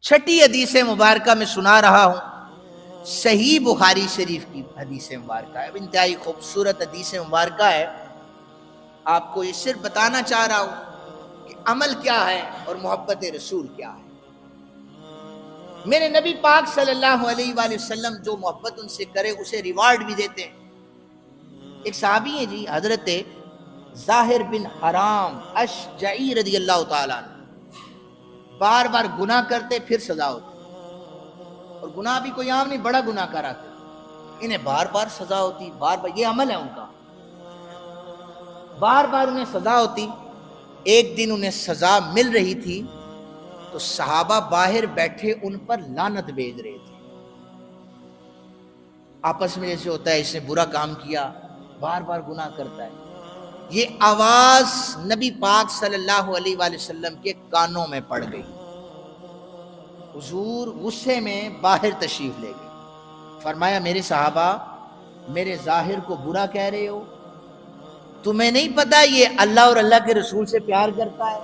چھٹی حدیث مبارکہ میں سنا رہا ہوں، صحیح بخاری شریف کی حدیث مبارکہ ہے، انتہائی خوبصورت حدیث مبارکہ ہے۔ آپ کو یہ صرف بتانا چاہ رہا ہوں کہ عمل کیا ہے اور محبت رسول کیا ہے۔ میرے نبی پاک صلی اللہ علیہ وآلہ وسلم جو محبت ان سے کرے اسے ریوارڈ بھی دیتے ہیں۔ ایک صحابی ہیں جی، حضرت ظاہر بن حرام اشجعی رضی اللہ تعالیٰ عنہ، بار بار گناہ کرتے پھر سزا ہوتی، اور گناہ بھی کوئی عام نہیں، بڑا گناہ کر آتے، انہیں بار بار سزا ہوتی، بار بار، یہ عمل ہے ان کا، بار بار انہیں سزا ہوتی۔ ایک دن انہیں سزا مل رہی تھی تو صحابہ باہر بیٹھے ان پر لعنت بھیج رہے تھے، آپس میں جیسے ہوتا ہے اس نے برا کام کیا، بار بار گناہ کرتا ہے۔ یہ آواز نبی پاک صلی اللہ علیہ وآلہ وسلم کے کانوں میں پڑ گئی۔ حضور غصے میں باہر تشریف لے گئے، فرمایا میرے صحابہ میرے ظاہر کو برا کہہ رہے ہو، تمہیں نہیں پتا یہ اللہ اور اللہ کے رسول سے پیار کرتا ہے؟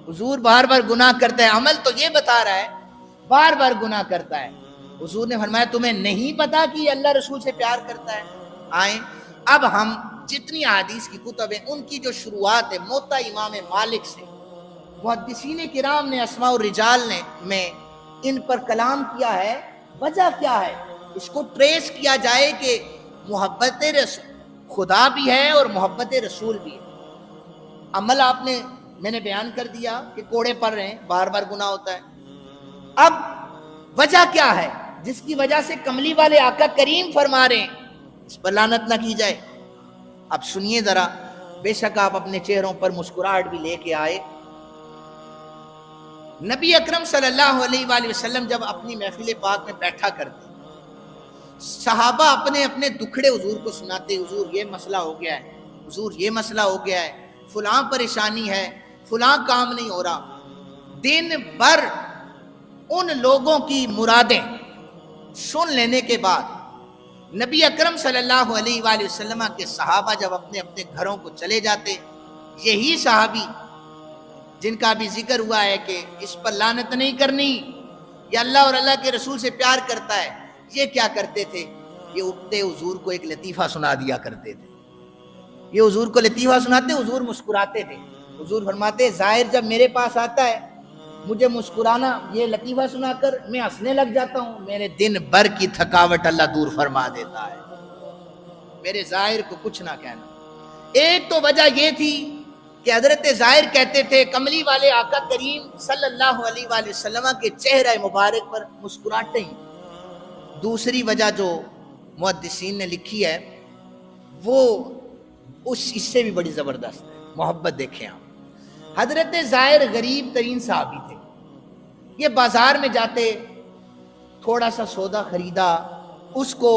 حضور بار بار گناہ کرتا ہے، عمل تو یہ بتا رہا ہے بار بار گناہ کرتا ہے۔ حضور نے فرمایا تمہیں نہیں پتا کہ یہ اللہ رسول سے پیار کرتا ہے؟ آئیں اب ہم جتنی احادیث کی کتب ہیں ان کی جو شروعات ہے موطا امام مالک سے، محدثین کرام نے اسماء الرجال نے میں ان پر کلام کیا ہے، وجہ کیا ہے، اس کو ٹریس کیا جائے کہ محبت رسول خدا بھی ہے اور محبت رسول بھی ہے۔ عمل آپ نے میں نے بیان کر دیا کہ کوڑے پڑ رہے ہیں، بار بار گناہ ہوتا ہے۔ اب وجہ کیا ہے جس کی وجہ سے کملی والے آقا کریم فرما رہے ہیں اس پر لعنت نہ کی جائے؟ اب سنیے ذرا، بے شک آپ اپنے چہروں پر مسکراہٹ بھی لے کے آئے۔ نبی اکرم صلی اللہ علیہ وآلہ وسلم جب اپنی محفل پاک میں بیٹھا کرتے، صحابہ اپنے اپنے دکھڑے حضور کو سناتے، حضور یہ مسئلہ ہو گیا ہے، حضور یہ مسئلہ ہو گیا ہے، فلاں پریشانی ہے، فلاں کام نہیں ہو رہا۔ دن بھر ان لوگوں کی مرادیں سن لینے کے بعد نبی اکرم صلی اللہ علیہ وآلہ وسلم کے صحابہ جب اپنے اپنے گھروں کو چلے جاتے، یہی صحابی جن کا بھی ذکر ہوا ہے کہ اس پر لعنت نہیں کرنی، یہ اللہ اور اللہ کے رسول سے پیار کرتا ہے، یہ کیا کرتے تھے؟ یہ اٹھتے حضور کو ایک لطیفہ سنا دیا کرتے تھے۔ یہ حضور کو لطیفہ سناتے، حضور مسکراتے تھے۔ حضور فرماتے ظاہر جب میرے پاس آتا ہے مجھے مسکرانا، یہ لطیفہ سنا کر میں ہنسنے لگ جاتا ہوں، میرے دن بھر کی تھکاوٹ اللہ دور فرما دیتا ہے، میرے ظاہر کو کچھ نہ کہنا۔ ایک تو وجہ یہ تھی کہ حضرت ظاہر کہتے تھے کملی والے آقا کریم صلی اللہ علیہ وآلہ وسلم کے چہرہ مبارک پر مسکراتے ہیں۔ دوسری وجہ جو محدثین نے لکھی ہے وہ اس سے بھی بڑی زبردست ہے، محبت دیکھیں آپ۔ حضرت ظاہر غریب ترین صحابی تھے، یہ بازار میں جاتے، تھوڑا سا سودا خریدا، اس کو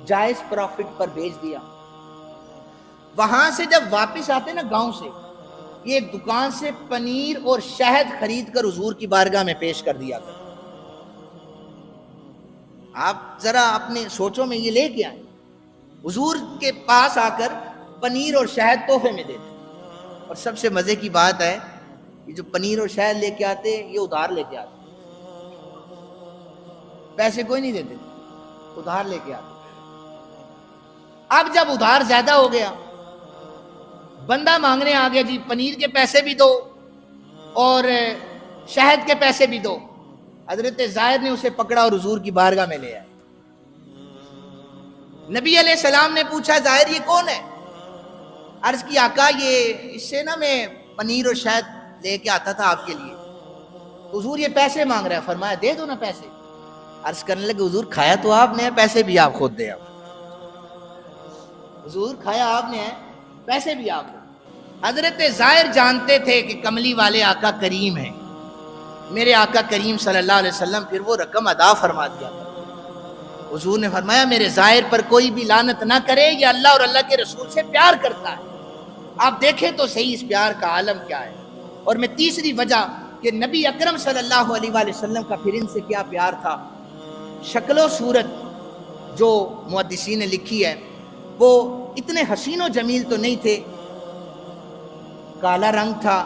جائز پروفٹ پر بیچ دیا، وہاں سے جب واپس آتے نا گاؤں سے، یہ دکان سے پنیر اور شہد خرید کر حضور کی بارگاہ میں پیش کر دیا کرتے۔ آپ ذرا اپنے سوچوں میں یہ لے کے آئیں، حضور کے پاس آ کر پنیر اور شہد تحفے میں دیتے، اور سب سے مزے کی بات ہے یہ جو پنیر اور شہد لے کے آتے یہ ادھار لے کے آتے، پیسے کوئی نہیں دیتے، ادھار لے کے آتے۔ اب جب ادھار زیادہ ہو گیا، بندہ مانگنے آ گیا، جی پنیر کے پیسے بھی دو اور شہد کے پیسے بھی دو۔ حضرت ظاہر نے اسے پکڑا اور حضور کی بارگاہ میں لے آئے۔ نبی علیہ السلام نے پوچھا ظاہر یہ کون ہے؟ عرض کی آقا یہ اس سے نا میں پنیر اور شہد لے کے آتا تھا آپ کے لیے، حضور یہ پیسے مانگ رہا ہے۔ فرمایا دے دو نا پیسے۔ عرض کرنے لگے حضور کھایا تو آپ نے ہے، پیسے بھی آپ خود دے۔ آپ حضور کھایا آپ نے ہے، پیسے بھی آپ دے۔ حضرت ظاہر جانتے تھے کہ کملی والے آقا کریم ہیں، میرے آقا کریم صلی اللہ علیہ وسلم پھر وہ رقم ادا فرما دیا۔ حضور نے فرمایا میرے ظاہر پر کوئی بھی لعنت نہ کرے، یہ اللہ اور اللہ کے رسول سے پیار کرتا ہے۔ آپ دیکھیں تو صحیح اس پیار کا عالم کیا ہے۔ اور میں تیسری وجہ کہ نبی اکرم صلی اللہ علیہ وآلہ وسلم کا پھر ان سے کیا پیار تھا، شکل و صورت جو محدثین نے لکھی ہے وہ اتنے حسین و جمیل تو نہیں تھے، کالا رنگ تھا،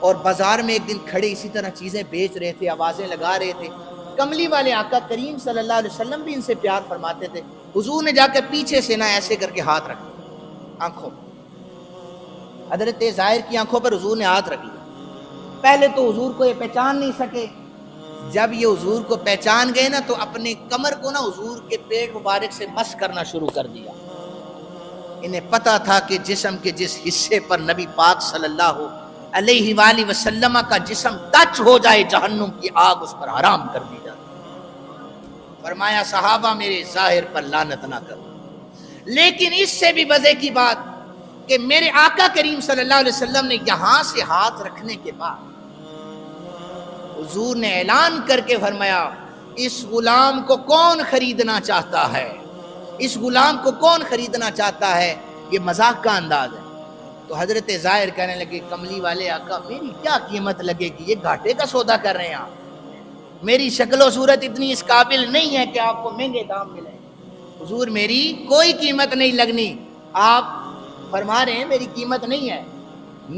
اور بازار میں ایک دن کھڑے اسی طرح چیزیں بیچ رہے تھے، آوازیں لگا رہے تھے. کملی والے آقا کریم صلی اللہ علیہ وسلم بھی ان سے پیار فرماتے تھے. حضور نے جا کے پیچھے سے نہ ایسے کر کے ہاتھ رکھا آنکھوں پر. حضرت ظاہر کی آنکھوں پر حضور نے ہاتھ رکھ لیا. پہلے تو حضور کو یہ پہچان نہیں سکے. جب یہ حضور کو پہچان گئے نا تو اپنے کمر کو نا حضور کے پیٹ مبارک سے مس کرنا شروع کر دیا. انہیں پتا تھا کہ جسم کے جس حصے پر نبی پاک صلی اللہ علیہ وآلہ وسلم کا جسم ٹچ ہو جائے جہنم کی آگ اس پر حرام کر دی جاتی. فرمایا صحابہ میرے ظاہر پر لعنت نہ کرو. لیکن اس سے بھی مزے کی بات کہ میرے آقا کریم صلی اللہ علیہ وسلم نے یہاں سے ہاتھ رکھنے کے بعد حضور نے اعلان کر کے فرمایا اس غلام کو کون خریدنا چاہتا ہے، اس غلام کو کون خریدنا چاہتا ہے. یہ مذاق کا انداز ہے. تو حضرت ظاہر کہنے لگے کملی والے آقا میری کیا قیمت لگے گی، یہ گھاٹے کا سودا کر رہے ہیں آپ. میری شکل و صورت اتنی اس قابل نہیں ہے کہ آپ کو مہنگے دام ملے. حضور میری کوئی قیمت نہیں لگنی. آپ فرما رہے ہیں میری قیمت نہیں ہے.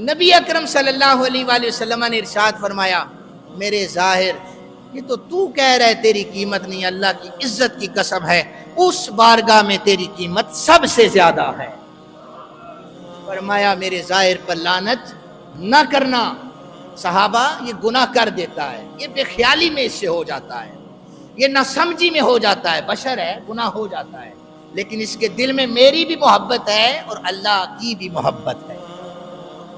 نبی اکرم صلی اللہ علیہ وآلہ وسلم نے ارشاد فرمایا میرے ظاہر یہ تو کہہ رہا ہے تیری قیمت نہیں، اللہ کی عزت کی قسم ہے اس بارگاہ میں تیری قیمت سب سے زیادہ ہے. فرمایا میرے ظاہر پر لعنت نہ کرنا. صحابہ یہ گناہ کر دیتا ہے، یہ بے خیالی میں اس سے ہو جاتا ہے، یہ نہ سمجھی میں ہو جاتا ہے. بشر ہے، گناہ ہو جاتا ہے، لیکن اس کے دل میں میری بھی محبت ہے اور اللہ کی بھی محبت ہے.